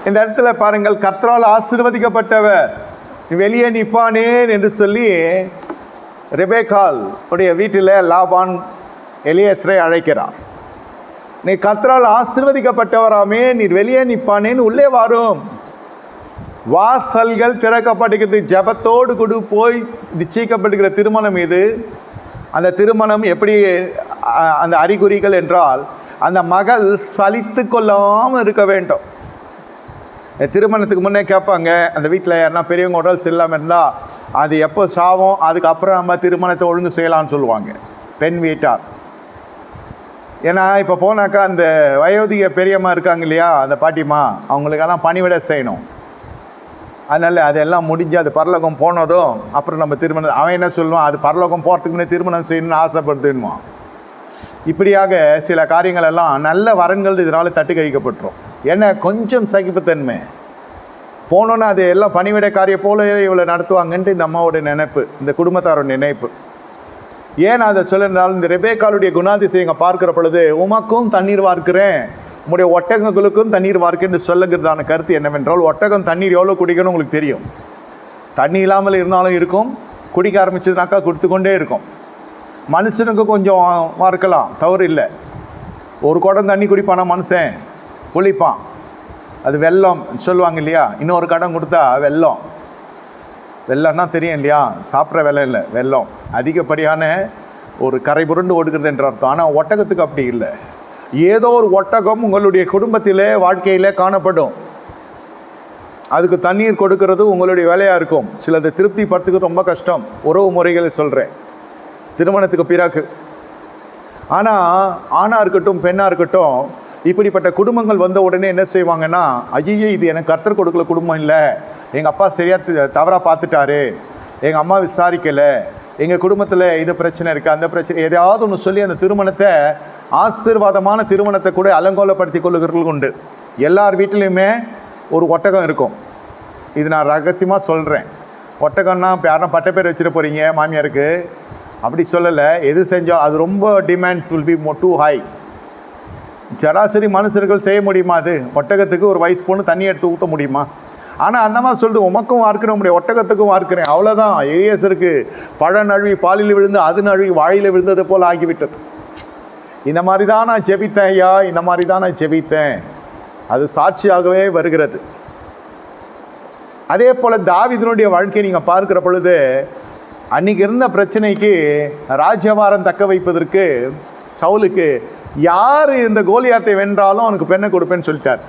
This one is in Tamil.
இந்த இடத்துல பாருங்கள், கர்த்தரால் ஆசீர்வதிக்கப்பட்டவர் வெளியே நிற்பானேன் என்று சொல்லி ரெபேக்காள் உடைய வீட்டில் லாபான் எலியேசரை அழைக்கிறார். நீ கர்த்தரால் ஆசீர்வதிக்கப்பட்டவராமே, நீர் வெளியே நிற்பானேன்னு உள்ளே வரும். வாசல்கள் திறக்கப்படுகிறது. ஜபத்தோடு கூட போய் நிச்சயிக்கப்படுகிற திருமணம் இது. அந்த திருமணம் எப்படி அந்த அறிகுறிகள் என்றால், அந்த மகள் சலித்து கொள்ளாமல் இருக்க வேண்டும். திருமணத்துக்கு முன்னே கேட்பாங்க, அந்த வீட்டில் யாருன்னா பெரியவங்க உடல் சரியில்லாமல் இருந்தால் அது எப்போ சாவும், அதுக்கப்புறம் நம்ம திருமணத்தை ஒழுங்கு செய்யலாம்னு சொல்லுவாங்க பெண் வீட்டார். ஏன்னா இப்போ போனாக்கா அந்த வயோதிக பெரியம்மா இருக்காங்க இல்லையா, அந்த பாட்டிம்மா, அவங்களுக்கெல்லாம் பணிவிட செய்யணும். அதனால் அதெல்லாம் முடிஞ்சு அது பரலோகம் போனதும் அப்புறம் நம்ம திருமணம், அவன் என்ன சொல்லுவான், அது பரலோகம் போகிறதுக்கு முன்னே திருமணம் செய்யணும்னு ஆசைப்படுதுன்னுமா. இப்படியாக சில காரியங்கள் எல்லாம் நல்ல வரன்கள் இதனால் தட்டு கழிக்கப்பட்டுரும். ஏன்னா கொஞ்சம் சகிப்புத்தன்மை போனோன்னா அது எல்லாம் பணிவிட காரியம் போல இவ்வளோ நடத்துவாங்கன்ட்டு இந்த அம்மாவோட நினைப்பு, இந்த குடும்பத்தாரோட நினைப்பு. ஏன் அதை சொல்லியிருந்தாலும் இந்த ரெபேக்காளுடைய குணாதிசயங்க பார்க்குற பொழுது, உமக்கும் தண்ணீர் வார்க்கிறேன், உங்களுடைய ஒட்டகங்களுக்கும் தண்ணீர் வார்க்குன்னு சொல்லுகிறதான கருத்து என்னவென்றால், ஒட்டகம் தண்ணீர் எவ்வளோ குடிக்கணும் உங்களுக்கு தெரியும். தண்ணி இல்லாமல் இருந்தாலும் இருக்கும், குடிக்க ஆரம்பிச்சதுனாக்கா கொடுத்து கொண்டே இருக்கும். மனுஷனுக்கு கொஞ்சம் வார்க்கலாம், தவறு இல்லை. ஒரு குடம் தண்ணி குடிப்பானா மனுஷன் குளிப்பான், அது வெல்லம் சொல்லுவாங்க இல்லையா. இன்னொரு கடம் கொடுத்தா வெல்லம், வெள்ளம்னா தெரியும் இல்லையா, சாப்பிட்ற வெள்ளம் இல்லை, வெல்லம் அதிகப்படியான ஒரு கரை புரண்டு ஓடுகிறது என்ற அர்த்தம். ஆனால் ஒட்டகத்துக்கு அப்படி இல்லை. ஏதோ ஒரு ஒட்டகம் உங்களுடைய குடும்பத்திலே வாழ்க்கையிலே காணப்படும். அதுக்கு தண்ணீர் கொடுக்கறது உங்களுடைய வேலையாக இருக்கும். சிலதை திருப்திப்படுத்துக்கு ரொம்ப கஷ்டம், உறவு முறைகளை சொல்கிறேன், திருமணத்துக்கு பிறகு. ஆனால் ஆணாக இருக்கட்டும் பெண்ணாக இருக்கட்டும், இப்படிப்பட்ட குடும்பங்கள் வந்த உடனே என்ன செய்வாங்கன்னா, ஐயே இது எனக்கு கர்த்தர் கொடுக்கல குடும்பம் இல்லை, எங்கள் அப்பா சரியாக தவறாக பார்த்துட்டாரு, எங்கள் அம்மா விசாரிக்கலை, எங்கள் குடும்பத்தில் இது பிரச்சனை இருக்குது, அந்த பிரச்சனை, எதையாவது ஒன்று சொல்லி அந்த திருமணத்தை, ஆசீர்வாதமான திருமணத்தை கூட அலங்கோலப்படுத்தி கொள்ளுகிறவர்கள் உண்டு. எல்லார் வீட்டிலையுமே ஒரு ஒட்டகம் இருக்கும். இது நான் ரகசியமாக சொல்கிறேன். ஒட்டகம்னா இப்போ யாரும் பட்ட பேர் வச்சுட்டு போகிறீங்க மாமியாருக்கு, அப்படி சொல்லலை. எது செஞ்சால் அது ரொம்ப demands will be too high. சராசரி மனுஷர்கள் செய்ய முடியுமா? அது ஒட்டகத்துக்கு ஒரு வயசு பொண்ணு தண்ணி எடுத்து ஊற்ற முடியுமா? ஆனால் அந்த மாதிரி சொல்லிட்டு உமக்கும் வார்க்கிறேன், உங்களுடைய ஒட்டகத்துக்கும் வார்க்கிறேன், அவ்வளோதான். எலியேசருக்கு பழ நழுவி பாலில் விழுந்து அது நழுவி வாழியில் விழுந்தது போல் ஆகிவிட்டது. இந்த மாதிரி தான் நான் ஜெபித்தேன் ஐயா, இந்த மாதிரி தான் நான் ஜெபித்தேன். அது சாட்சியாகவே வருகிறது. அதே போல் தாவீதினுடைய வாழ்க்கையை நீங்கள் பார்க்குற பொழுது, அன்றைக்கி இருந்த பிரச்சனைக்கு ராஜ்யபாரம் தக்க வைப்பதற்கு சவுலுக்கு யார் இந்த கோலியாத்தை வென்றாலும் அவனுக்கு பெண்ணை கொடுப்பேன்னு சொல்லிட்டார்.